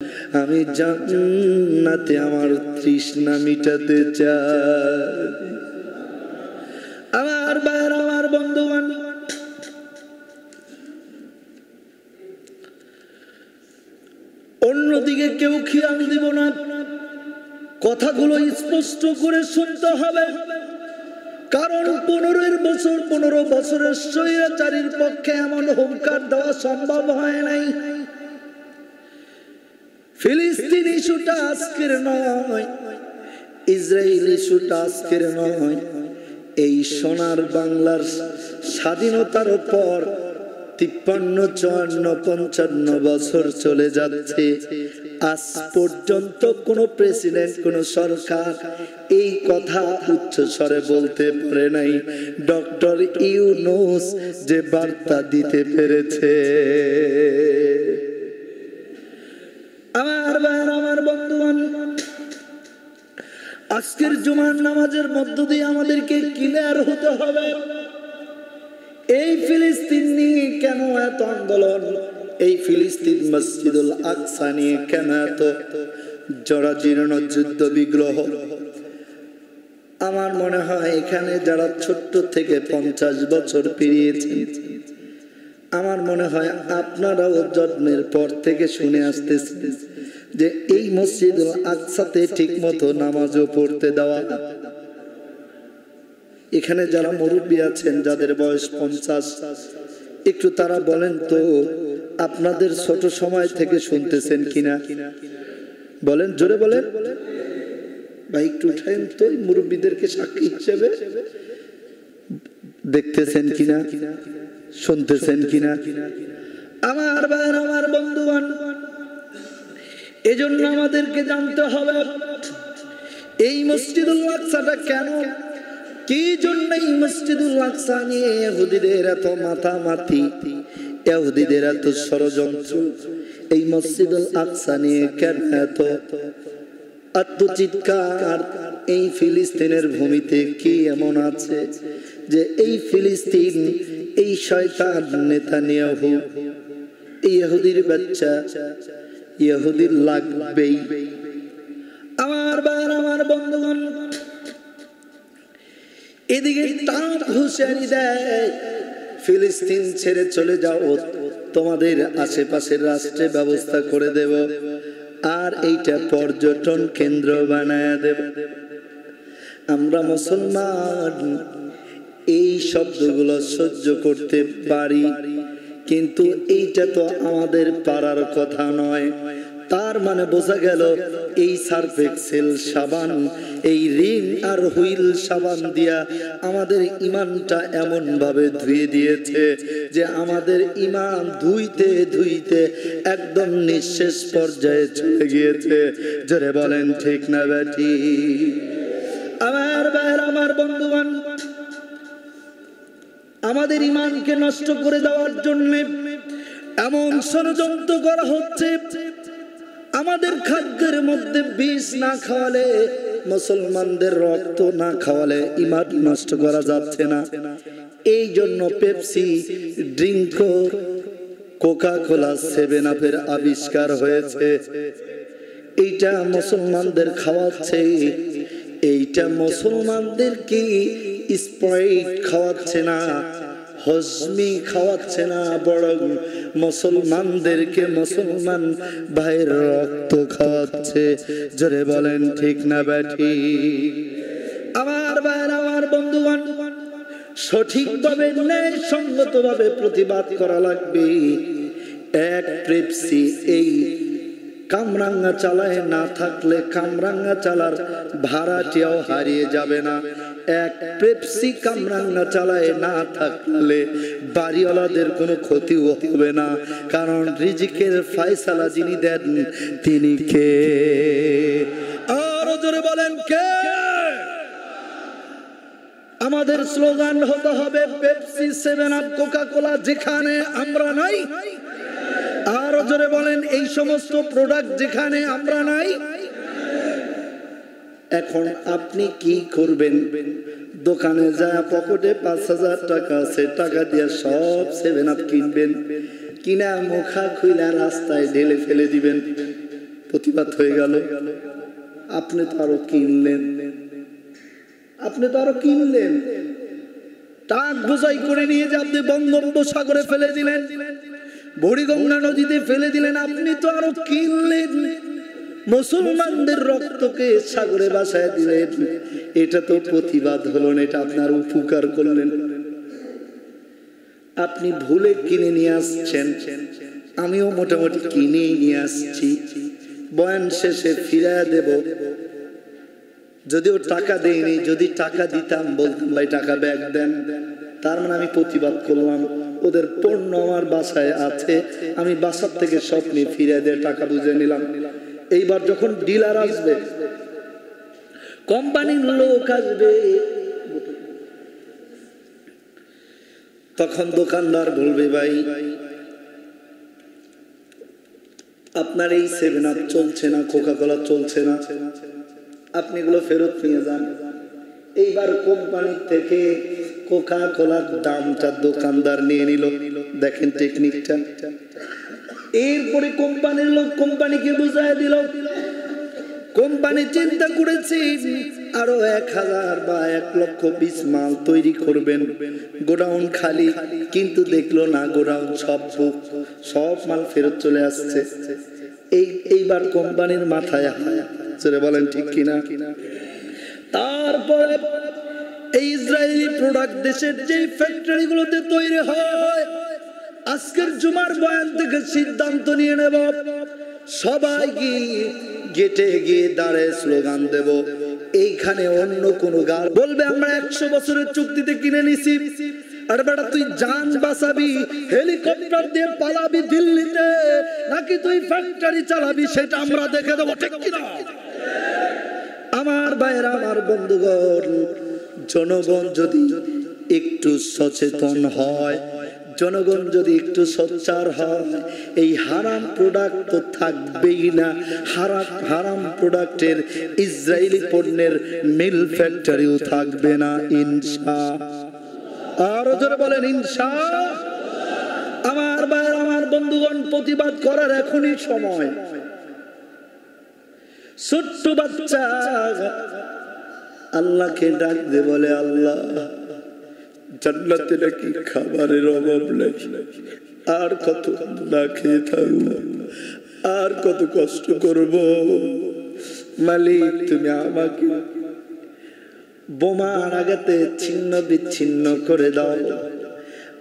আমি জান্নাতে আমার তৃষ্ণা মিটাতে চাই। আমার ভাইয়ের, আমার বন্ধুগণ, অন্যদিকে কেউ খেয়াল দিব না, কথাগুলো স্পষ্ট করে শুনতে হবে। কারণ 15 বছরের স্বৈরাচারীর পক্ষে এমন হুঙ্কার দেওয়া সম্ভব হয় নাই। ফিলিস্তিন ইস্যুটা আজকের নয়, ইসরায়েল ইস্যুটা আজকের নয়। এই সোনার বাংলার স্বাধীনতার পর 53, 54, 55 বছর চলে যাচ্ছে, আজ পর্যন্ত কোন প্রেসিডেন্ট, কোন সরকার এই কথা উচ্চ স্বরে বলতে পারে নাই। ডক্টর ইউনূস যে বার্তা দিতে পেরেছে। আমার ভাইয়ের, আমার বন্ধুগণ, আজকের জুমার নামাজের মধ্য দিয়ে আমাদেরকে ক্লিয়ার হতে হবে, এই ফিলিস্তিন নিয়ে কেন এত আন্দোলন, এই ফিলিস্তিন মসজিদুল আকসা নিয়ে কেন এত জরাজীর্ণ যুদ্ধ বিগ্রহ। আমার মনে হয় এখানে যারা ছোট্ট থেকে 50 বছর পেরিয়েছেন, আমার মনে হয় আপনারাও জন্মের পর থেকে শুনে আসতেছেন যে এই মসজিদুল আকসাতে ঠিক মতো নামাজও পড়তে দেওয়া। এখানে যারা মুরব্বী আছেন, যাদের বয়স 50, একটু তারা বলেন তো আপনাদের ছোট সময় থেকে শুনতেছেন কিনা? বলেন, জোরে বলেন ভাই, একটু উঠায়েন তো মুরব্বীদেরকে সাক্ষী হিসেবে। দেখতেছেন কিনা, শুনতেছেন কিনা? আমার ভাই, আমার বন্ধুগণ, এজন্য আমাদেরকে জানতে হবে এই মসজিদুল আকসাটা কেন, কি জন্য এই মসজিদুল আকসা নিয়ে ইহুদিদের এত মাথামাতি, ইহুদিদের এত ষড়যন্ত্র, এই মসজিদুল আকসা নিয়ে কেন এত আত্মচিৎকার। এই ফিলিস্তিনের ভূমিতে কি এমন আছে যে এই ফিলিস্তিন, এই শয়তান নেতানিয়াহু, এই ইহুদির বাচ্চা, ইহুদির লাগবেই। আমার ভাই, আমার বন্ধুগণ, এদিকে ট্রাম্প হুঁশিয়ারি দেয় ফিলিস্তিন ছেড়ে চলে যাও, তোমাদের আশেপাশের রাষ্ট্রে ব্যবস্থা করে দেব, আর এইটা পর্যটন কেন্দ্র বানায় দেব। আমরা মুসলমান এই শব্দগুলো সহ্য করতে পারি, কিন্তু এইটা তো আমাদের পারার কথা নয়। তার মানে বোঝা গেল এই সার্ফ এক্সেল সাবান, এই রিন আর হুইল সাবান দিয়া আমাদের ইমানটা এমন ভাবে ধুয়ে দিয়েছে যে আমাদের ইমান ধুইতে ধুইতে একদম নিঃশেষ পর্যায়ে চলে গিয়েছে। জোরে বলেন ঠিক না বেঠি? আমার ভাইয়ের, আমার বন্ধুগণ, আমাদের ইমানকে নষ্ট করে দেওয়ার জন্য এমন ষড়যন্ত্র করা হচ্ছে। আমাদের খাদ্যের মধ্যে বিষ না খাওয়ালে, মুসলমানদের রক্ত না খাওয়ালে ইমান নষ্ট করা যাচ্ছে না। এই জন্য পেপসি, ড্রিঙ্ক, কোকা কোলা, 7 আপের আবিষ্কার হয়েছে। এইটা মুসলমানদের খাওয়াচ্ছে, এইটা মুসলমানদের কি স্প্রাইট খাওয়াচ্ছে না, হজমি খাওয়াচ্ছে না, বরং মুসলমানদেরকে মুসলমান ভাইয়ের রক্ত খাওয়াচ্ছে। জোরে বলেন ঠিক না বেঠি? আমার ভাইয়ের, আমার বন্ধুগণ, সঠিকভাবে ন্যায়সঙ্গতভাবে প্রতিবাদ করা লাগবে। এক পেপসি এই কামরাঙ্গা চালায় না থাকলে কামরাঙ্গা চালার ভাড়াটিও হারিয়ে যাবে না। এক পেপসি কামরাঙ্গা চালায় না থাকলে বাড়িওয়ালাদের কোনো ক্ষতিও হবে না, কারণ রিজিকের ফয়সালা যিনি দেন তিনি কে? আরো জোরে বলেন কে? আমাদের স্লোগান হতে হবে পেপসি, 7 আপ, কোকা কোলা যেখানে আমরা নাই। আরো জোরে বলেন এই সমস্ত প্রোডাক্ট যেখানে আমরা নাই। এখন আপনি কি করবেন? দোকানে যায় পকেটে 5000 টাকা আছে, টাকা দিয়ে সব 7 আপ কিনবেন, কিনা মুখা খুইলা রাস্তায় ঢেলে ফেলে দিবেন। প্রতিবাদ হয়ে গেল। আপনি তো আরো কিনলেন, টাক বোঝাই করে নিয়ে যে আপনি বঙ্গোপসাগরে ফেলে দিলেন, বুড়িগঙ্গা নদীতে ফেলে দিলেন, আপনি তো আরো কিনলেন, মুসলমানদের রক্তকে সাগরে ভাসায় দিলেন। এটা তো প্রতিবাদ হলো না, এটা আপনার উপকার করলেন। আপনি ভুলে কিনে নিয়ে আসছেন, আমিও মোটামুটি কিনে নিয়ে আসছি, বয়ান শেষে ফিরাইয়া দেব। যদিও টাকা দেয়নি, যদি টাকা দিতাম বলতাম ভাই টাকা ব্যাগ দেন, তার মানে আমি প্রতিবাদ করলাম। ওদের পণ্য আমার বাসায় আছে, আমি বাসার থেকে সব নিয়ে ফিরিয়ে দিয়ে টাকা বুঝে নিলাম। এইবার যখন ডিলার আসবে, কোম্পানির লোক আসবে, তখন দোকানদার বলবে ভাই আপনার এই 7 আপ চলছে না, কোকা কোলা চলছে না, আপনি এগুলো ফেরত নিয়ে যান। এইবার কোম্পানি থেকে কোকা কোলার দামটা দোকানদার নিয়ে নিল। দেখেন টেকনিকটা। এরপরে কোম্পানির লোক কোম্পানিকে বুঝায় দিল। কোম্পানি চিন্তা করেছে আরো 1000 বা 1,00,000 মাল তৈরি করবেন, গোডাউন খালি, কিন্তু দেখলো না গোডাউন সব মাল ফেরত চলে আসছে। এইবার কোম্পানির মাথায় চলে, বলেন ঠিক কিনা? তারপরে এই ইসরায়েলি প্রোডাক্ট দেশের যে ফ্যাক্টরি গুলোতে তৈরি হয়, আজকের জুমার বয়ান থেকে সিদ্ধান্ত নিয়ে নেব, সবাই গেটে গিয়ে দাঁড়ায় স্লোগান দেব, এইখানে অন্য কোন গাল বলবে আমরা 100 বছরের চুক্তিতে কিনে নিছি, আর বেটা তুই জান বাঁচাবি, হেলিকপ্টার দিয়ে পালাবি দিল্লিতে, নাকি তুই ফ্যাক্টরি চালাবি, সেটা আমরা দেখে দেবো, ঠিক কিনা? আমার ভাইয়েরা, আমার বন্ধুগণ, জনগণ যদি একটু সচেতন হয়, জনগণ যদি একটু সোচ্চার হয়, এই হারাম প্রোডাক্ট তো থাকবেই না। হারাম প্রোডাক্টের ইসরায়েলি পণ্যের মিল ফ্যাক্টরিও থাকবে না, ইনশাআল্লাহ। আরো জোরে বলেন ইনশাআল্লাহ। আমার ভাইয়েরা, আমার বন্ধুগণ, প্রতিবাদ করার এখনই সময়। ছোট্ট বাচ্চা আল্লাহকে ডাক দে, বলে আল্লাহ জান্নাতে নাকি খাবারের অভাব নেই, আর কত না খেয়ে থাকবো, আর কত কষ্ট করব, মালিক তুমি আমাকে বোমার আঘাতে ছিন্ন বিচ্ছিন্ন করে দাও,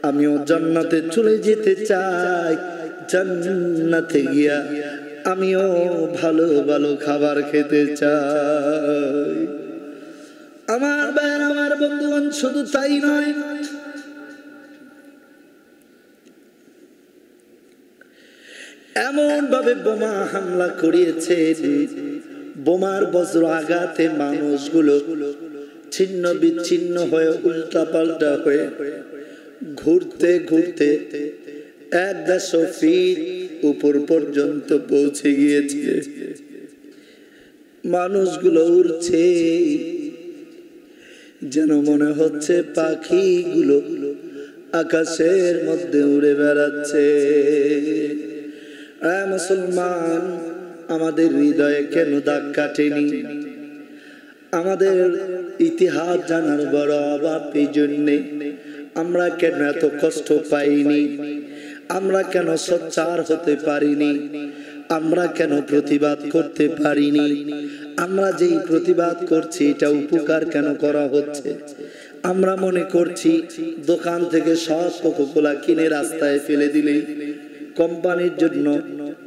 আমিও জান্নাতে চলে যেতে চাই, জান্নাতে গিয়া আমিও ভালো ভালো খাবার খেতে চাই। আমার ভাইয়ের, আমার বন্ধুগণ, শুধু তাই নয়, এমন ভাবে বোমা হামলা করিয়েছে, বোমার বজ্র আঘাতে মানুষগুলো ছিন্ন বিচ্ছিন্ন হয়ে উল্টা পাল্টা হয়ে ঘুরতে ঘুরতে 100 ফিট উপর পর্যন্ত পৌঁছে গিয়েছে। মানুষগুলো উড়ছে, যেন মনে হচ্ছে পাখিগুলো আকাশের মধ্যে উড়ে বেড়াচ্ছে। মুসলমান, আমাদের হৃদয়ে কেন দাগ কাটেনি? আমাদের ইতিহাস জানার বড় অভাব, এই জন্যে আমরা কেন এত কষ্ট পাইনি? আমরা কেন সোচ্চার হতে পারিনি? আমরা কেন প্রতিবাদ করতে পারিনি? আমরা যেই প্রতিবাদ করছি, এটা উপকার কেন করা হচ্ছে? আমরা মনে করছি দোকান থেকে সব কোকা-কোলা কিনে রাস্তায় ফেলে দিলেই কোম্পানির জন্য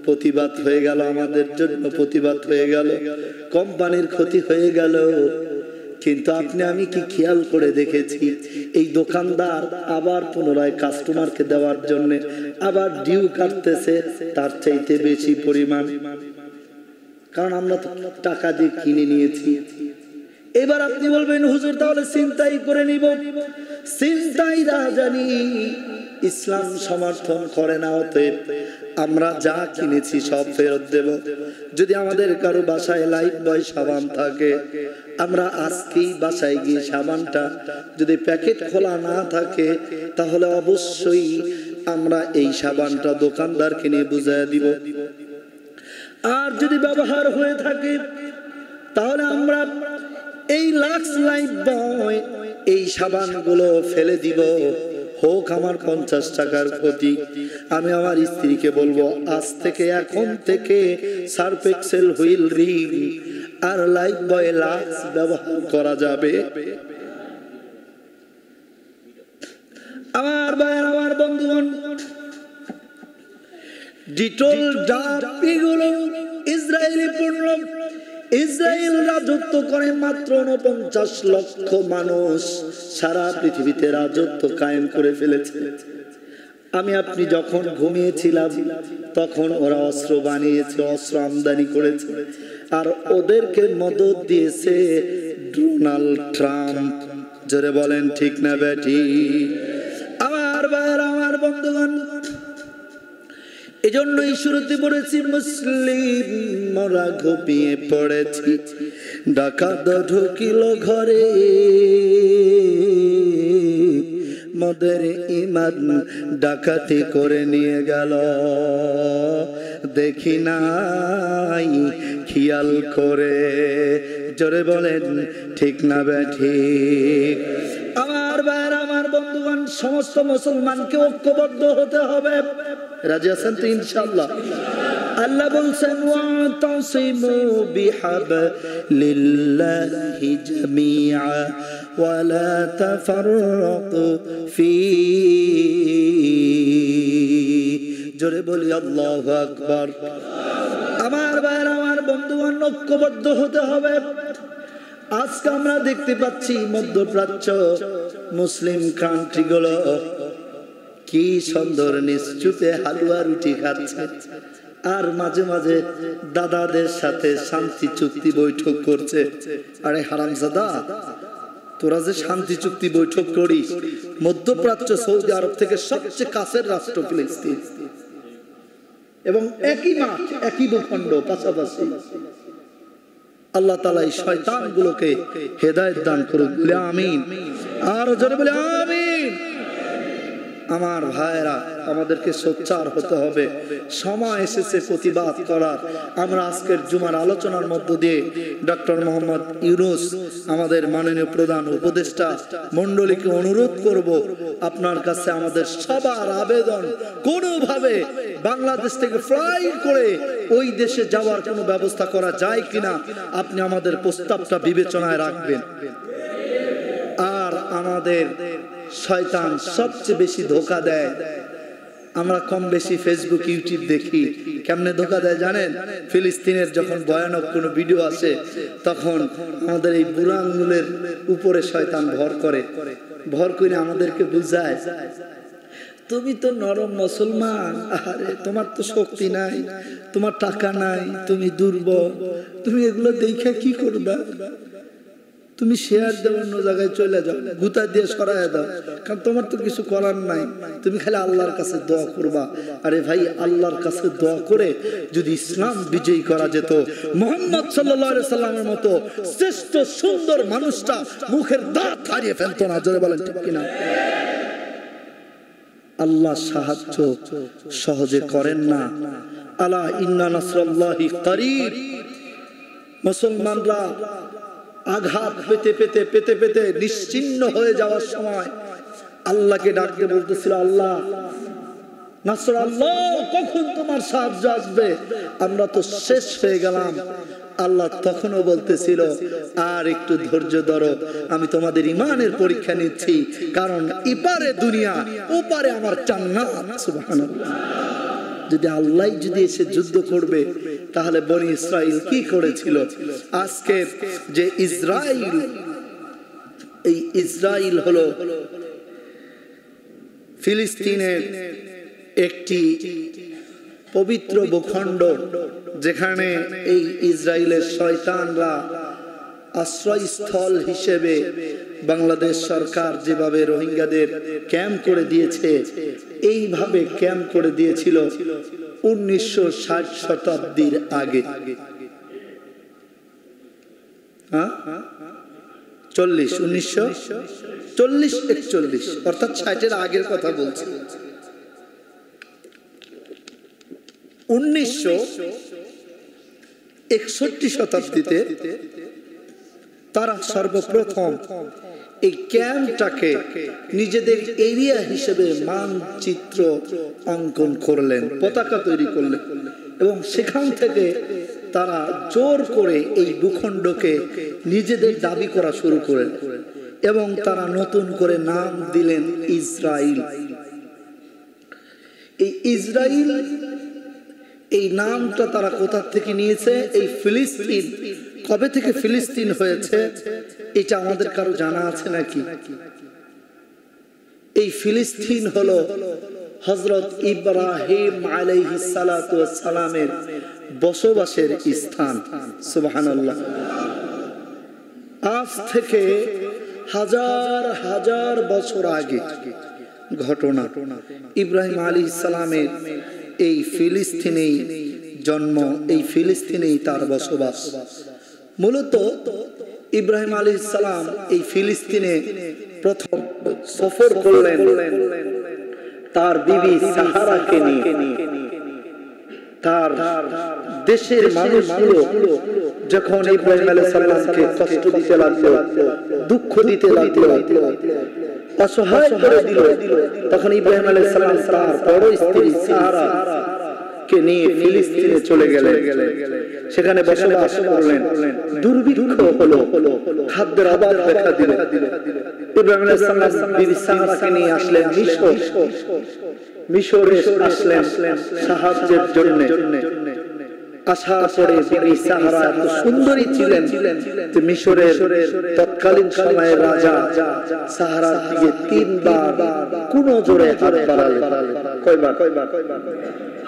প্রতিবাদ হয়ে গেল, আমাদের জন্য প্রতিবাদ হয়ে গেল, কোম্পানির ক্ষতি হয়ে গেল। কিন্তু আপনি আমি কি খেয়াল করে দেখেছি, এই দোকানদার আবার পুনরায় কাস্টমারকে দেওয়ার জন্য আবার ডিউ কাটতেছে তার চাইতে বেশি পরিমাণ, কারণ আমরা তো টাকা দিয়ে কিনে নিয়েছি। এবার আপনি বলবেন হুজুর তাহলে ছিনতাই করে নিব। ছিনতাই রাজানি ইসলাম সমর্থন করে না, অতএব আমরা যা কিনেছি সব ফেরত দেব। যদি আমাদের কারো বাসায় লাইফ বয় সাবান থাকে, আমরা আজকেই বাসায় গিয়ে সাবানটা যদি প্যাকেট খোলা না থাকে, তাহলে অবশ্যই আমরা এই সাবানটা দোকানদারকে নিয়ে বুঝাইয়া দিব। আর যদি ব্যবহার হয়ে থাকে তাহলে আমরা এই লাক্স লাইফ বয় এই সাবানগুলো ফেলে দিব। হোক আমার 50 টাকার ক্ষতি, আমি আমার স্ত্রীকে বলবো আজ থেকে এখন থেকে সার্ফ এক্সেল হুইল রিং আর লাইফ বয় লাক্স ব্যবহার করা যাবে। আমার ভাইয়ের, আমার বন্ধুগণ, ডিটল ডাব এগুলো ইসরায়েলি পণ্য। ইসরায়েল রাজত্ব করে মাত্র 49 লক্ষ মানুষ সারা পৃথিবীতে রাজত্ব কায়েম করে ফেলেছে। আমি আপনি যখন ঘুমিয়েছিলাম তখন ওরা অস্ত্র বানিয়েছে, অস্ত্র আমদানি করেছে, আর ওদেরকে মদত দিয়েছে ডোনাল্ড ট্রাম্প। জোরে বলেন ঠিক না বেটি? আমার ভাইয়ের, আমার বন্ধুগণ, এজন্যই শুরুতে বলেছি মুসলিম মোরা ঘুমিয়ে পড়েছি, ডাকাত ঢুকিল ঘরে, মদের ইমান ডাকাতি করে নিয়ে গেল, দেখি নাই খেয়াল করে। জোরে বলেন ঠিক না বেঠিক? আমার ভাইয়ের, আমার বন্ধুগণ, সমস্ত মুসলমানকে ঐক্যবদ্ধ হতে হবে। রাজি আছেন তো ইনশাআল্লাহ? আল্লাহ বলছেন ওয়াতাসিমু বিহাবলিল্লাহি জামিআ ওয়া লা তাফাররাকু ফী। জোরে বলি আল্লাহু আকবার। আমার ভাইয়ের, আমার বন্ধুগণ, ঐক্যবদ্ধ হতে হবে। আজকে আমরা দেখতে পাচ্ছি মধ্যপ্রাচ্য মুসলিম কান্ট্রিগুলো কি সুন্দর নিশ্চুপে হালুয়া রুটি খাচ্ছে, আর মাঝে মাঝে দাদাদের সাথে শান্তি চুক্তি বৈঠক করছে। আরে হারামজাদা, তোরা যে শান্তি চুক্তি বৈঠক করিস, মধ্যপ্রাচ্য সৌদি আরব থেকে সবচেয়ে কাছের রাষ্ট্র ফিলিস্তিন, এবং একই মাঠ একই ভূখণ্ড পাশাপাশি। আল্লাহ তাআলা এই শয়তানগুলোকে হেদায়েত দান করুন, বলে আমিন। আর জোরে বলে আমিন। আমার ভাইরা, আমাদেরকে সোচ্চার হতে হবে। সময় এসেছে প্রতিবাদ করার। আমরা আজকের জুমার আলোচনার মধ্য দিয়ে ডক্টর মোহাম্মদ ইউনূস, আমাদের মাননীয় প্রধান উপদেষ্টা মণ্ডলীকে অনুরোধ করব, আপনার কাছে আমাদের সবার আবেদন, কোনোভাবে বাংলাদেশ থেকে ফ্লাইট করে ওই দেশে যাওয়ার কোনো ব্যবস্থা করা যায় কিনা আপনি আমাদের প্রস্তাবটা বিবেচনায় রাখবেন। আর আমাদের শয়তান সবচেয়ে বেশি ধোঁকা দেয়। আমরা কম বেশি ফেসবুক ইউটিউব দেখি, কেমনে ধোঁকা দেয় জানেন? ফিলিস্তিনের যখন ভয়ানক কোনো ভিডিও আসে তখন আমাদের এই বুড়া আঙ্গুলের উপরে শয়তান ভর করে আমাদেরকে বুঝায়, তুমি তো নরম মুসলমান, আরে তোমার তো শক্তি নাই, তোমার টাকা নাই, তুমি দুর্বল, তুমি এগুলো দেখে কি করবা? তুমি শেয়ার দাও, অন্য জায়গায় চলে যাও, গুতা দিয়ে সরায় দাও, কারণ তোমার তো কিছু করার নাই, তুমি খালি আল্লাহর কাছে দোয়া করবা। আরে ভাই, আল্লাহর কাছে দোয়া করে যদি ইসলাম বিজয়ী করা যেত, মুহাম্মদ সাল্লাল্লাহু আলাইহি সাল্লামের মতো শ্রেষ্ঠ সুন্দর মানুষটা মুখের দাঁত হারিয়ে ফেলতো না। জোরে বলেন ঠিক কিনা? আল্লাহ সাহায্য সহজে করেন না। আলা ইন্না নাসরাল্লাহি করিব। মুসলমানরা আঘাত পেতে পেতে পেতে পেতে নিশ্চিহ্ন হয়ে যাওয়ার সময় আল্লাহকে ডাকতে বলতেছিল, আল্লাহ নাসর, আল্লাহ কখন তোমার সাহায্য আসবে? আমরা তো শেষ হয়ে গেলাম। আল্লাহ তখনও বলতেছিল, আর একটু ধৈর্য ধরো, আমি তোমাদের ঈমানের পরীক্ষা নিচ্ছি, কারণ এপারে দুনিয়া, ওপারে আমার জান্নাত। সুবহানাল্লাহ। যদি আল্লাহ যদি এসে যুদ্ধ করবে, তাহলে বনি ইসরাইল কি করেছিল? আজকে যে ইসরাইল, এই ইসরাইল হলো ফিলিস্তিনের একটি পবিত্র ভূখণ্ড, যেখানে এই ইসরায়েলের শয়তানরা আশ্রয়স্থল হিসেবে বাংলাদেশ সরকার যেভাবে রোহিঙ্গাদের ক্যাম্প করে দিয়েছে, এইভাবে ক্যাম্প করে দিয়েছিল 1960 শতাব্দীর আগে। 1940-41, অর্থাৎ 60-এর আগের কথা বলছি। 1960 61 শতাব্দীতে তারা সর্বপ্রথম এই ক্যাম্পটাকে নিজেদের এরিয়া হিসেবে মানচিত্র অঙ্কন করলেন, পতাকা তৈরি করলেন এবং সেখান থেকে তারা জোর করে এই ভূখণ্ডকে নিজেদের দাবি করা শুরু করলেন এবং তারা নতুন করে নাম দিলেন ইসরায়েল। এই ইসরায়েল এই নামটা তারা কোথা থেকে নিয়েছে? এই ফিলিস্তিন, কবে থেকে ফিলিস্তিন হয়েছে এটা আমাদের কারো জানা আছে নাকি? এই ফিলিস্তিন হলো হযরত ইব্রাহিম আলাইহিস সালাতু ওয়াস সালামের বসবাসের স্থান। সুবহানাল্লাহ। আজ থেকে হাজার হাজার বছর আগে ঘটনা, ইব্রাহিম আলাইহিস সালামের এই ফিলিস্তিনেই জন্ম, এই ফিলিস্তিনেই তার বসবাস। মূলত ইব্রাহিম আলাইহিস সালাম এই ফিলিস্তিনে প্রথম সফর করলেন তার বিবি সাহারাকে নিয়ে। তার দেশের মানুষগুলো যখন ইব্রাহিম আলাইহিস সালামকে কষ্ট দিতে লাগলো, দুঃখ দিতে লাগলো, অসহায় করে দিল, তখন ইব্রাহিম আলাইহিস সালাম তার বড় স্ত্রী সাহারা কে নিয়ে ফিলিস্তিনে চলে গেলেন। সেখানে বসবাস করলেন। দুর্ভিক্ষ হলো, খাদ্যের অভাব দেখা দিল। ইব্রাহিম আলাইহিস সালাম বিবি সাহারাকে নিয়ে আসলেন মিশরে আসলেন সাহায্যের জন্য। আসার পরে বিবি সাহারা এত সুন্দরী ছিলেন যে মিশরের তৎকালীন সময়ের রাজা সাহারার দিকে 3 বার কোন জোরে হাত বাড়ালেন। কয়বার?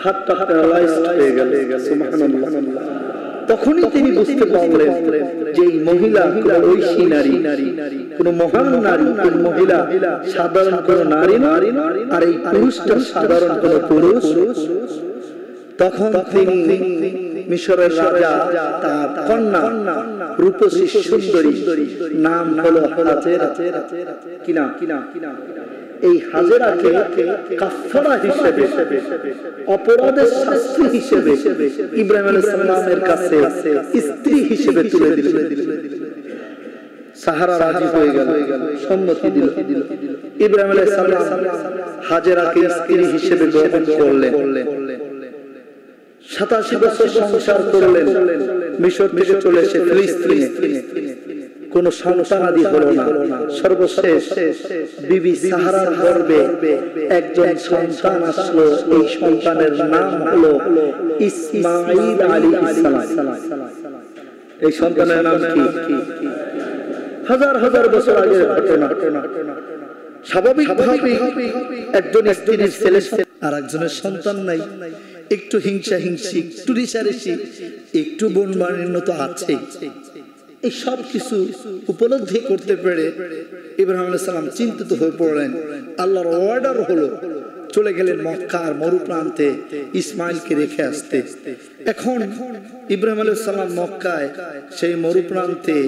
হাতটা প্যারালাইজড হয়ে গেল। সুবহানাল্লাহ। তখনই তিনি বুঝতে পারলেন যে এই মহিলা কোন ঐশী নারী, কোন মহান নারী, এই মহিলা সাধারণ কোন নারী নয়, আর এই পুরুষটা সাধারণ কোন পুরুষ। তখন তিনি মিশরের রাজা তার কন্যা রূপসী সুন্দরী, নাম হলো হাজেরা। কিনা এই হাজেরাকে কাফারা হিসেবে, অপরাধের শাস্তি হিসেবে ইব্রাহিম আলাইহিস সালামের কাছে স্ত্রী হিসেবে তুলে দিলেন। সাহারা রাজি হয়ে গেল, সম্মতি দিল। ইব্রাহিম আলাইহিস সালাম হাজেরাকে স্ত্রী হিসেবে গ্রহণ করলেন। 87 বছর সংসার করলেন। মিশর থেকে চলে এসে ফিলিস্তিনে কোন সন্তানাদি হলো না। সর্বশেষ বিবি সাহারার গর্ভে একজন সন্তান আসলো। এই সন্তানের নাম হলো ইসমাঈল আলাইহিস সালাম। এই সন্তানের নাম কি? হাজার হাজার বছর আগের ঘটনা। স্বাভাবিকভাবে একজন স্ত্রীর ছেলে আর একজনের সন্তান নাই, একটু হিংসা হিংসি, একটু রিসারেসি, একটু বনমালিন্য তো আছে। এই সব কিছু উপলব্ধি করতে পেরে ইব্রাহিম আলাইহিস সালাম চিন্তিত হয়ে পড়লেন। আল্লাহর অর্ডার হলো, চলে গেলেন মক্কার মরুপ্রান্তে ইসমাইলকে রেখে আসতে। এখন ইব্রাহিম আলাইহিস সালাম মক্কায় সেই মরুপ্রান্তে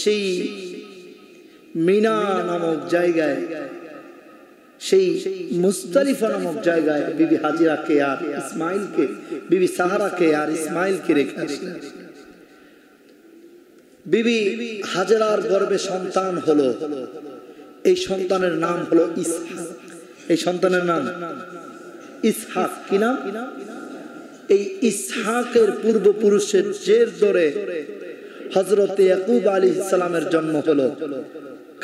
সেই মিনা নামক জায়গায়, সেই মুজদালিফা নামক জায়গায় বিবি হাজেরাকে আর ইসমাইলকে, বিবি সাহারাকে আর ইসমাইলকে রেখে আসলেন। বিবি হাজেরার গর্ভে সন্তান হলো। এই সন্তানের নাম হলো ইসহাক। এই সন্তানের নাম ইসহাক। কি নাম? এই ইসহাকের পূর্বপুরুষের জের ধরে হযরত ইয়াকুব আলাইহিস সালামের জন্ম হলো।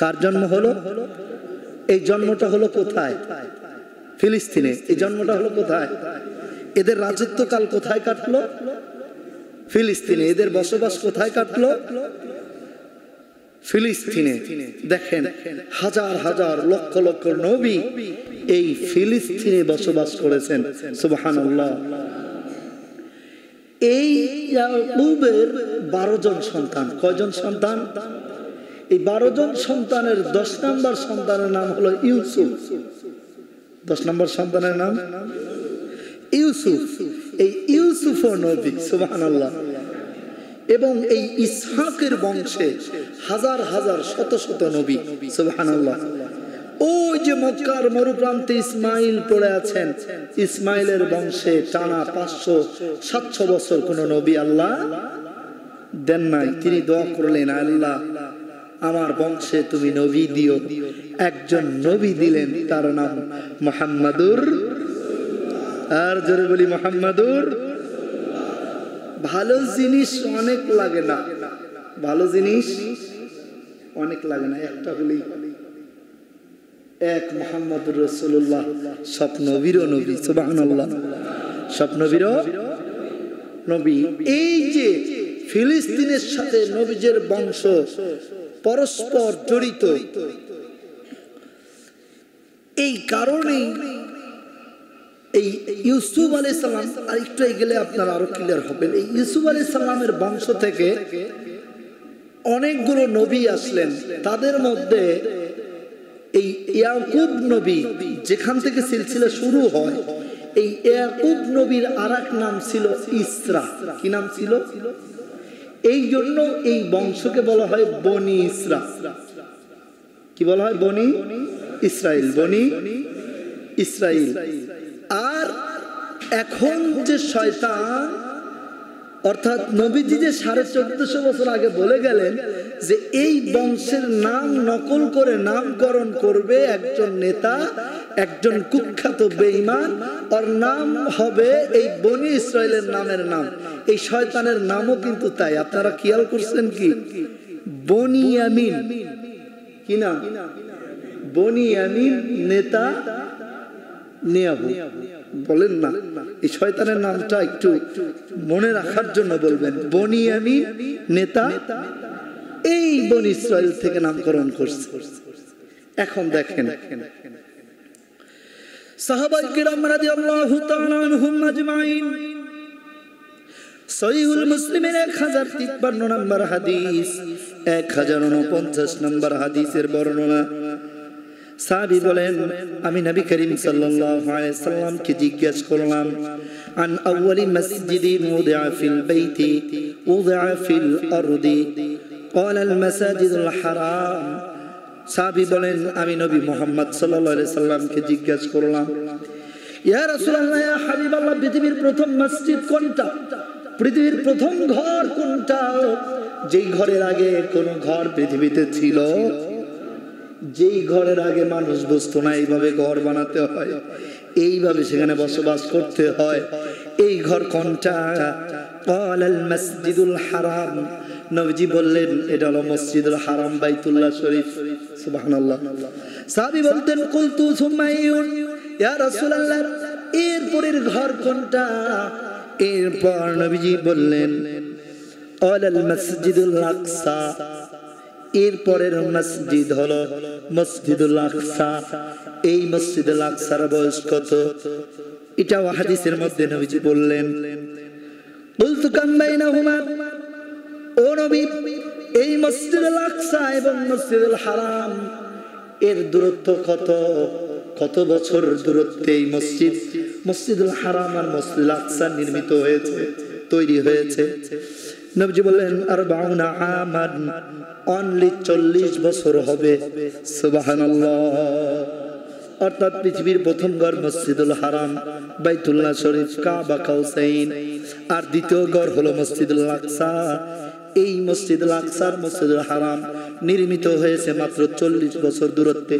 কার জন্ম হলো? এই জন্মটা হলো কোথায়? ফিলিস্তিনে। এই জন্মটা হলো কোথায়? এদের রাজত্বকাল কোথায় কাটলো? ফিলিস্তিনে। এদের বসবাস কোথায় কাটলো? ফিলিস্তিনে। দেখেন, হাজার হাজার লক্ষ লক্ষ নবী এই ফিলিস্তিনে বসবাস করেছেন। সুবহানাল্লাহ। এই ইয়াকুবের 12 জন সন্তান। কয়জন সন্তান? এই 12 জন সন্তানের 10 নম্বর সন্তানের নাম হলো ইউসুফ। 10 নম্বর সন্তানের নাম ইউসুফ। এই ইউসুফ নবী। সুবহানাল্লাহ। এবং এই ইসহাকের বংশে হাজার হাজার শত শত নবী। সুবহানাল্লাহ। ওই যে মক্কার মরুপ্রান্তে ইসমাইল পড়ে আছেন, ইসমাইলের বংশে টানা 500-700 বছর কোন নবী আল্লাহ দেন নাই। তিনি দোয়া করলেন, আল্লাহ আমার বংশে তুমি নবী দিও। একজন নবী দিলেন, তার নাম মুহাম্মাদুর। আর জোরে বলি মুহাম্মাদুর। ভালো জিনিস অনেক লাগে না, ভালো জিনিস অনেক লাগে না, একটা হলেই এক মুহাম্মাদুর রাসূলুল্লাহ, সব নবীরও নবী। সুবহানাল্লাহ, সব নবীরও নবী। এই যে ফিলিস্তিনের সাথে নবীজের বংশ পরস্পর জড়িত, এই কারণেই এই ইউসুফ আলাইহিস সালাম, আর একটু গেলে আপনারা আরো ক্লিয়ার হবেন, এই ইউসুফ আলাইহিস সালামের বংশ থেকে অনেকগুলো নবী আসলেন। তাদের মধ্যে এই ইয়াকুব নবী, যেখান থেকে সিলসিলা শুরু হয়, এই ইয়াকুব নবীর আরেক নাম ছিল ইসরা। কি নাম ছিল? এই জন্য এই বংশকে বলা হয় বনি ইসরা। কি বলা হয়? বনি ইসরাইল, বনি ইসরাইল। আর এখন যে শয়তান, অর্থাৎ নবীজি যে 1450 বছর আগে বলে গেলেন যে এই বংশের নাম নকল করে নামকরণ করবে একজন নেতা, একজন কুখ্যাত বেঈমান, ওর নাম হবে এই বনি ইসরাইলের নামের নাম। এই শয়তানের নামও কিন্তু তাই। আপনারা খেয়াল করছেন কি? বনিয়ামিন। কি নাম? বনিয়ামিন, নেতা নিয়াবু। বলেন না, এই শয়তানের নামটা একটু মনে রাখার জন্য বলবেন। বনিয়ামিন, নেতা, এই বনি ইসরাইল থেকে নামকরণ করছে। এখন দেখেন সাহাবায়ে কিরাম রাদিয়াল্লাহু তাআলা আনহুম আজমাইন, সহিহুল মুসলিমের 1053 নম্বর হাদিস, 1049 নম্বর হাদিসের বর্ণনা। সাহাবী বলেন, আমি নবী করিম সাল্লাল্লাহু আলাইহি সাল্লামকে জিজ্ঞেস করলাম, আন আউয়ালি মসজিদিন উদিআ ফিল বাইতি উদিআ ফিল আরদি ক্বাল আল মাসাজিদুল হারাম। সাহাবী বলেন, আমি নবী মুহাম্মদ সাল্লাল্লাহু আলাইহি সাল্লামকে জিজ্ঞেস করলাম, ইয়া রাসূলুল্লাহ, ইয়া হাবিবাল্লাহ, পৃথিবীর প্রথম মসজিদ কোনটা? পৃথিবীর প্রথম ঘর কোনটা? যেই ঘরের আগে কোন ঘর পৃথিবীতে ছিল, যেই ঘরের আগে মানুষ বুঝতো না এইভাবে ঘর বানাতে হয়, এইভাবে সেখানে বসবাস করতে হয়, এই ঘর কোনটা? ক্বাল আল মসজিদুল হারাম। নবীজি বললেন, এটা হলো মসজিদুল হারাম, বাইতুল্লাহ শরীফ। সুবহানাল্লাহ। সাহাবী বলতেন, কুলতু সুম্মা আইয়ুন ইয়া রাসূলুল্লাহ, এরপরের ঘর কোনটা? এরপর নবীজি বললেন, ক্বাল আল মসজিদুল আকসা। এরপরের মসজিদ হলো মসজিদুল আকসা। এই মসজিদুল আকসার বয়স কত? এটাও হাদিসের মধ্যে নবীজি বললেন। বলতু কাম বাইনাহুমা, ও নবী, এই মসজিদুল আকসা এবং মসজিদুল হারাম এর দূরত্ব কত? কত বছর দূরত্বে এই মসজিদ, মসজিদুল হারাম আর মসজিদুল আকসা নির্মিত হয়েছে, তৈরি হয়েছে? নবীজি বললেন, 40 আমান, অনলি 40 বছর হবে। সুবহানাল্লাহ। অর্থাৎ পৃথিবীর প্রথম ঘর মসজিদুল হারাম, বাইতুল্লাহ শরীফ, কাবা কাউসাইন, আর দ্বিতীয় ঘর হলো মসজিদুল আকসা। এই মসজিদুল আকসার মসজিদুল হারাম নির্মিত হয়েছে মাত্র 40 বছর দূরত্বে।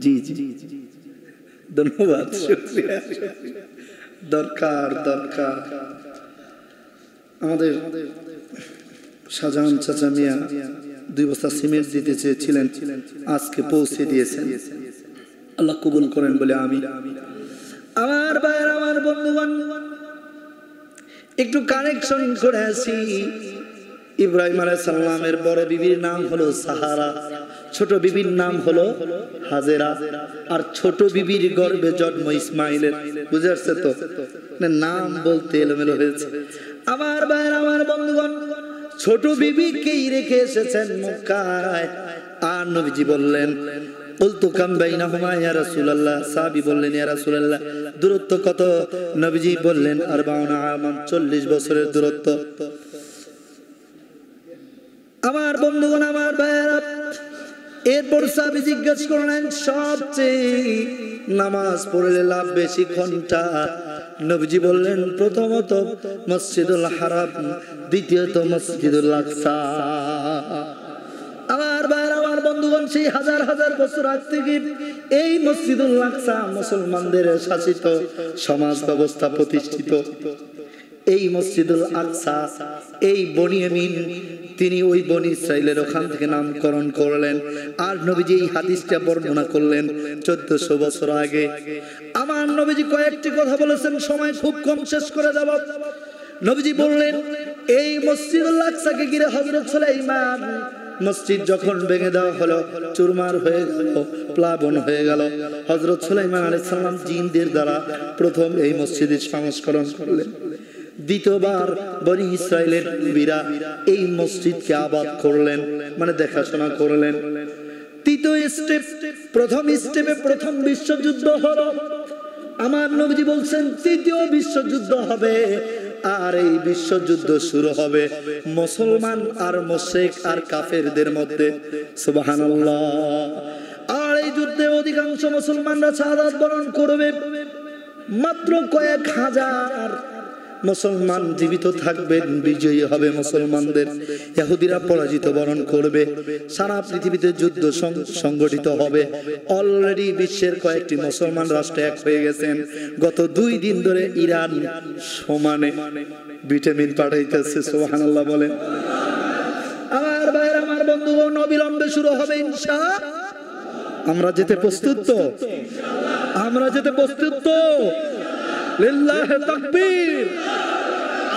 জি জি, ধন্যবাদ, শুকরিয়া। দরকার দরকার। আমাদের শাহজাহান চাচা মিয়া 2 বস্তা সিমেন্ট দিতে চেয়েছিলেন, আজকে পৌঁছে দিয়েছেন। আল্লাহ কবুল করেন বলে আমি। আমার ভাইয়ের, আমার বন্ধুগণ, একটু কানেকশন করে আসি। ইব্রাহিম আলাইহিস সালামের বড় বিবির নাম হলো সাহারা, ছোট বিবির নাম হলো হাজেরা, আর ছোট বিবির গর্ভে জন্ম ইসমাইলের। বুঝে আসছে তো? নাম বলতে এলোমেলো হয়েছে। আমার ভাইয়ের, আমার বন্ধুগণ, ছোট বিবিকেই রেখে এসেছেন মক্কায়। আর নবীজি বললেন, কুলতু কাম বাইনাহুমা ইয়া রাসূলুল্লাহ, সাহাবী বললেন ইয়া রাসূলুল্লাহ দূরত্ব কত? নবীজি বললেন 40 আমান, 40 বছরের দূরত্ব। আমার বন্ধুগণ, আমার ভাইয়েরা, এরপর সাহাবী জিজ্ঞেস করলেন সবচেয়ে নামাজ পড়লে লাভ বেশি কোনটা? নবীজি বললেন প্রথমত মসজিদুল হারাম, দ্বিতীয়ত মসজিদুল আকসা। আমার ভাইয়েরা, আমার বন্ধুগণ, সেই হাজার হাজার বছর আগ থেকে এই মসজিদুল আকসা মুসলমানদের শাসিত সমাজ ব্যবস্থা প্রতিষ্ঠিত। এই মসজিদুল আকসা এই বনি আমিন তিনি ওই বনি ইসরাইলের ওখান থেকে নামকরণ করলেন। আর নবীজি এই হাদিসটা বর্ণনা করলেন 1400 বছর আগে। আমার নবীজি কয়েকটি কথা বলেছেন, সময় খুব কম, শেষ করে দেব। নবীজি বললেন এই মসজিদুল আকসাকে ঘিরে হযরত সুলাইমান মসজিদ যখন ভেঙে দেওয়া হলো, চুরমার হয়ে গেল, প্লাবন হয়ে গেল, হযরত সুলাইমান আলাইহিস সালাম জিনদের দ্বারা প্রথম এই মসজিদের সংস্করণ করলেন। দ্বিতীয়বার বনি ইসরাইলের নবীরা এই মসজিদকে আবাদ করলেন, মানে দেখাশোনা করলেন। তৃতীয় স্টেপ, প্রথম স্টেপে প্রথম বিশ্বযুদ্ধ হলো। আমার নবীজি বলছেন তৃতীয় বিশ্বযুদ্ধ হবে, আর এই বিশ্বযুদ্ধ শুরু হবে মুসলমান আর মুশরিক আর কাফেরদের মধ্যে। সুবহানাল্লাহ। আর এই যুদ্ধে অধিকাংশ মুসলমানরা শাহাদাত বরণ করবে, মাত্র কয়েক হাজার মুসলমান জীবিত থাকবেন, বিজয়ী হবে মুসলমানদের, ইহুদিরা পরাজিত বরণ করবে। সারা পৃথিবীতে যুদ্ধ সংগঠিত হবে। অলরেডি বিশ্বের কয়েকটি মুসলমান রাষ্ট্র এক হয়ে গেছেন। গত 2 দিন ধরে ইরান সমানে ভিটামিন পাঠাইতেছে। সুবহানাল্লাহ বলেন। আমার ভাইরা, আমার বন্ধুগণ, অবিলম্বে শুরু হবে ইনশাআল্লাহ। আমরা যেতে প্রস্তুত তো? আমরা যেতে প্রস্তুত তো? লিল্লাহি তাকবীর।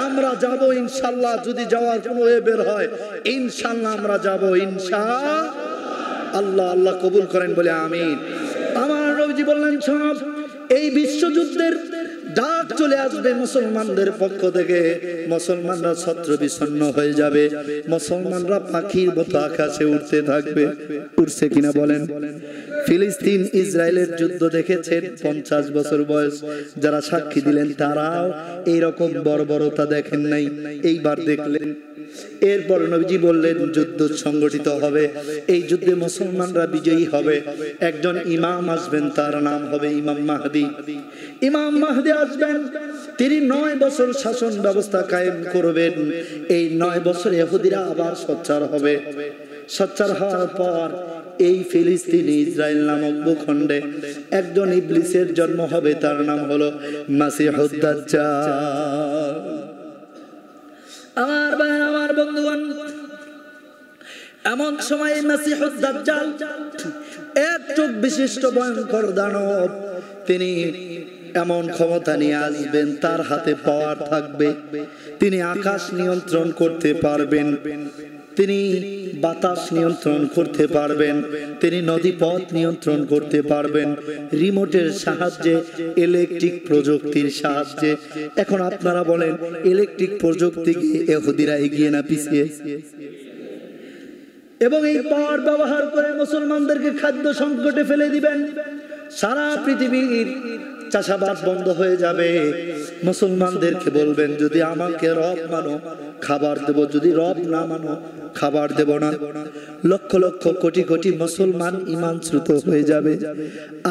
আমরা যাব ইনশাআল্লাহ। যদি যাওয়ার কোনো ওয়ে বের হয় ইনশাআল্লাহ আমরা যাব ইনশাআল্লাহ। আল্লাহ কবুল করেন বলে আমিন। আমার নবীজি বললেন সব এই বিশ্বযুদ্ধের ডাক চলে আসবে মুসলমানদের পক্ষ থেকে। মুসলমানরা ছত্র বিচ্ছন্ন হয়ে যাবে, মুসলমানরা পাখির মতো আকাশে উড়তে থাকবে। উড়ছে কিনা বলেন? ফিলিস্তিন ইসরায়েলের যুদ্ধ দেখেছেন, 50 বছর বয়স যারা সাক্ষী দিলেন তারাও এইরকম বর্বরতা দেখেন নাই, এইবার দেখলেন। এরপর নবীজি বললেন যুদ্ধ সংগঠিত হবে, এই যুদ্ধে মুসলমানরা বিজয়ী হবে। একজন ইমাম আসবেন, তার নাম হবে ইমাম মাহদি। ইমাম মাহদি আসবেন, তিনি 9 বছর শাসন ব্যবস্থা কায়েম করবেন। এই 9 বছর ইহুদিরা আবার সোচ্চার হবে। সোচ্চার হওয়ার পর এই ফিলিস্তিন ইসরায়েল নামক ভূখণ্ডে একজন ইবলিসের জন্ম হবে, তার নাম হলো মাসিহুদ দাজ্জাল। আমার ভাই, আমার বন্ধুগণ, এমন সময় মাসিহুদ দাজ্জাল এক চোখ বিশিষ্ট ভয়ঙ্কর দানব, তিনি এমন ক্ষমতা নিয়ে আসবেন, তার হাতে পাওয়ার থাকবে। তিনি আকাশ নিয়ন্ত্রণ করতে পারবেন, তিনি বাতাস নিয়ন্ত্রণ করতে পারবেন, তিনি নদী পথ নিয়ন্ত্রণ করতে পারবেন রিমোটের সাহায্যে, ইলেকট্রিক প্রযুক্তির সাহায্যে। এখন আপনারা বলেন ইলেকট্রিক প্রযুক্তিকে ইহুদিরা এগিয়ে না পিছিয়ে? এবং এই পাওয়ার ব্যবহার করে মুসলমানদেরকে খাদ্য সংকটে ফেলে দিবেন। সারা পৃথিবীর চাষাবাদ বন্ধ হয়ে যাবে। মুসলমানদেরকে বলবেন যদি আমাকে রব মানো খাবার দেব, যদি রব না মানো খাবার দেব না। লক্ষ লক্ষ কোটি কোটি মুসলমান ঈমানচ্যুত হয়ে যাবে,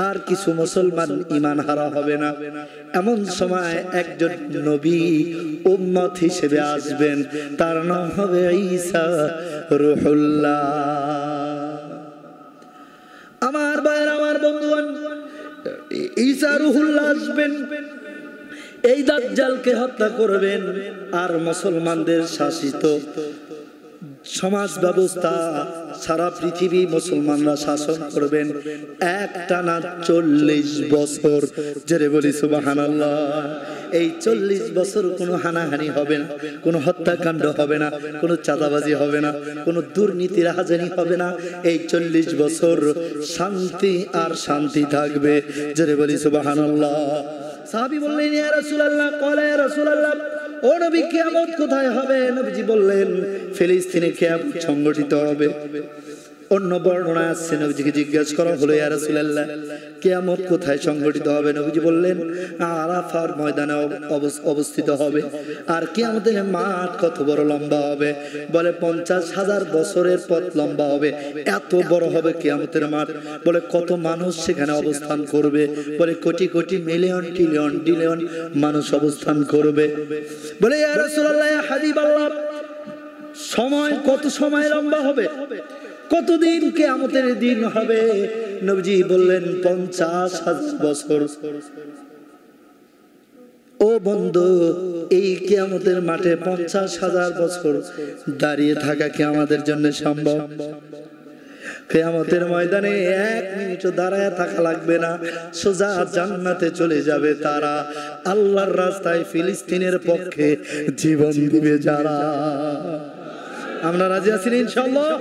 আর কিছু মুসলমান ঈমান হারা হবে না। এমন সময় একজন নবী উম্মত হিসেবে আসবেন, তার নাম হবে ঈসা রূহুল্লাহ। আমার ভাইরা, আমার বন্ধুগণ, ঈসা রূহুল্লাহ আসবেন, এই দাজ্জালকে হত্যা করবেন, আর মুসলমানদের শাসিত সমাজ ব্যবস্থা সারা পৃথিবী মুসলমানরা শাসন করবেন একটানা 40 বছর। জেরে বলি সুবহানাল্লাহ। এই 40 বছর কোনো হানাহানি হবে না, কোনো হত্যাকাণ্ড হবে না, কোনো চাঁদাবাজি হবে না, কোনো দুর্নীতি রাহাজানি হবে না। এই 40 বছর শান্তি আর শান্তি থাকবে। জেরে বলি সুবহানাল্লাহ। সাহাবী বললেন ইয়া রাসূলুল্লাহ, ক্বালা ইয়া রাসূলুল্লাহ, ও নবী কিয়ামত কোথায় হবে? নবীজি বললেন ফিলিস্তিনে কিয়ামত সংগঠিত হবে। অন্য বর্ণনায় আসছে নবীজিকে জিজ্ঞাসা করা হলো, ইয়া রাসূলুল্লাহ কিয়ামত কোথায় সংঘটিত হবে? নবীজি বললেন আরাফার ময়দানে অবস্থিত হবে। আর কিয়ামতের মাঠ কত বড় লম্বা হবে? বলে 50,000 বছরের পথ লম্বা হবে, এত বড় হবে কিয়ামতের মাঠ। বলে কত মানুষ সেখানে অবস্থান করবে? বলে কোটি কোটি মিলিয়ন ট্রিলিয়ন ডিলিয়ন মানুষ অবস্থান করবে। বলে ইয়া রাসূলুল্লাহ ইয়া হাবিবাল্লাহ সময় কত সময় লম্বা হবে? কতদিন কিয়ামতের দিন হবে? নবীজি বললেন 50,000 বছর। ও বন্ধু, এই কিয়ামতের মাঠে 50,000 বছর দাঁড়িয়ে থাকা কি আমাদের জন্য সম্ভব? কিয়ামতের ময়দানে 1 মিনিটও দাঁড়ায় থাকা লাগবে না, সোজা জান্নাতে চলে যাবে তারা। আল্লাহর রাস্তায় ফিলিস্তিনের পক্ষে জীবন দিবে যারা। আমরা রাজি আছি ইনশাআল্লাহ?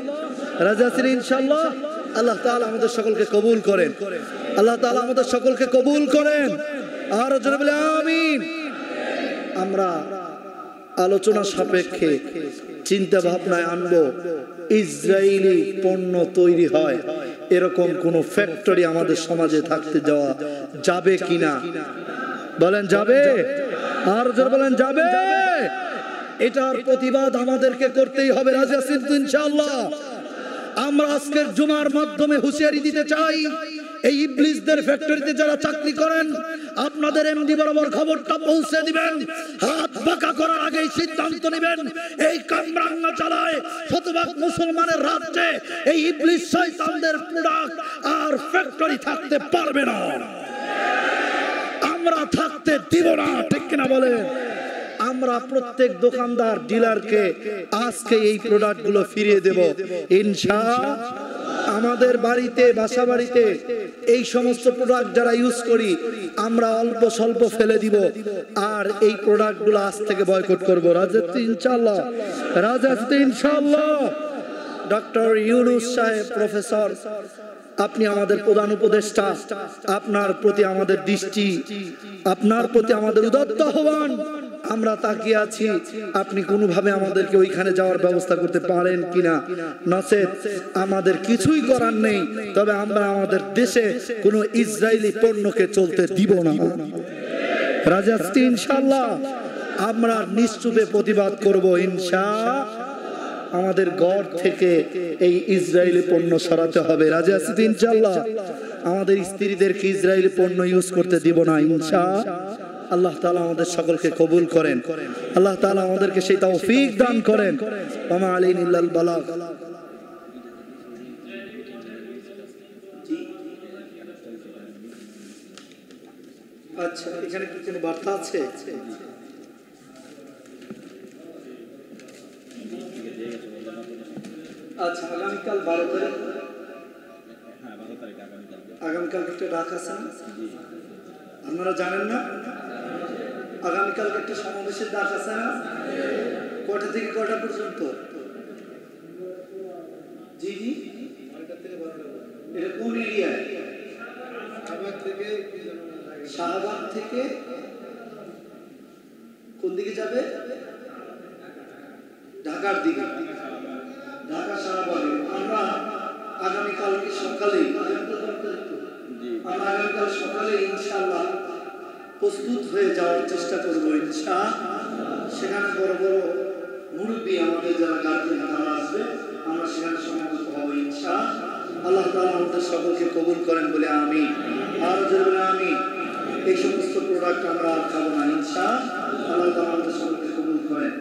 রাজি আছি ইনশাআল্লাহ? আল্লাহ তাআলা আমাদের সকলকে কবুল করেন। আল্লাহ তাআলা আমাদের সকলকে কবুল করেন। আর জোরে বলে আমিন। আমরা আলোচনা সাপেক্ষে চিন্তা ভাবনায় আনবো, ইসরায়েলি পণ্য তৈরি হয় এরকম কোন ফ্যাক্টরি আমাদের সমাজে থাকতে যাওয়া যাবে কিনা? বলেন যাবে? আর জোরে বলেন যাবে? এটার প্রতিবাদ আমাদেরকে করতেই হবে। রাজি আছেন তো ইনশাআল্লাহ? আমরা আজকের জুমার মাধ্যমে হুঁশিয়ারি দিতে চাই, এই ইবলিসদের ফ্যাক্টরিতে যারা চাকরি করেন আপনাদের এমডি বরাবর খবরটা পৌঁছে দিবেন। হাত বাঁকা করার আগেই সিদ্ধান্ত নেবেন, এই কামরাঙ্গা চালায় শতভাগ মুসলমানের রাজ্যে এই ইবলিস শয়তানদের প্রোডাক্ট আর ফ্যাক্টরি থাকতে পারবে না, আমরা থাকতে দিব না। ঠিক কিনা বলেন? আমরা প্রত্যেক দোকানদার ডিলারকে আজকে এই প্রোডাক্ট গুলো ফিরিয়ে দেব ইনশাআল্লাহ। আমাদের বাড়িতে বাসা বাড়িতে এই সমস্ত প্রোডাক্ট যারা ইউজ করি আমরা অল্প স্বল্প ফেলে দিব, আর এই প্রোডাক্ট গুলো আজ থেকে বয়কট করবো। রাজা ইনশাআল্লাহ? রাজা ইনশাআল্লাহ? ডক্টর ইউনূস সাহেব প্রফেসর, আপনি আমাদের প্রধান উপদেষ্টা, আপনার প্রতি আমাদের দৃষ্টি, আপনার প্রতি আমাদের উদাত্ত আহ্বান। আমরা তাকিয়ে আছি, আপনি কোনোভাবে আমাদেরকে ওইখানে যাওয়ার ব্যবস্থা করতে পারেন কিনা। নচেত আমাদের কিছুই করার নেই, তবে আমরা আমাদের দেশে কোনো ইসরায়েলি পণ্যকে চলতে দিব না। রাজা ইনশাআল্লাহ? আমরা নিশ্চুপে প্রতিবাদ করব ইনশাআল্লাহ। আমাদের ঘর থেকে এই ইসরায়েলি পণ্য সরাতে হবে। রাজি আছি তো ইনশাআল্লাহ? আমাদের স্ত্রীদেরকে ইসরায়েলি পণ্য ইউজ করতে দিব না ইনশাআল্লাহ। আল্লাহ তাআলা আমাদের সকলকে কবুল করেন। আল্লাহ তাআলা আমাদেরকে সেই তৌফিক দান করেন। ওয়া মা আলাইনা ইল্লাল বালাগ। আচ্ছা, এখানে কি কোনো বার্তা আছে? আচ্ছা, আগামীকাল 12 তারিখ। আগামীকাল একটা ডাক আছে না? আপনারা জানেন না? আগামীকাল একটা সমাবেশের ডাক আছে না? কটা থেকে কটা পর্যন্ত? জি জি, এটা কোন এরিয়ায়? শাহবাগ থেকে কোন দিকে যাবে? ঢাকার দিকে। ঢাকা শাহবাগে। আমরা আগামীকালকে সকালে আগামীকাল সকালে ইনশাআল্লাহ প্রস্তুত হয়ে যাওয়ার চেষ্টা করবো ইনশাআল্লাহ। সেখানে বড় বড় মুরব্বী আমাদের যারা গার্জিয়ান তারা আসবে, আমরা সেখানে সমাবেত হবো ইনশাআল্লাহ। আল্লাহ তাআলা আমাদের সকলকে কবুল করেন বলে আমিন। আর জোরে আমিন। এই সমস্ত প্রোডাক্ট আমরা আর খাবো না ইনশাআল্লাহ। আল্লাহ তাআলা আমাদের সকলকে কবুল করেন।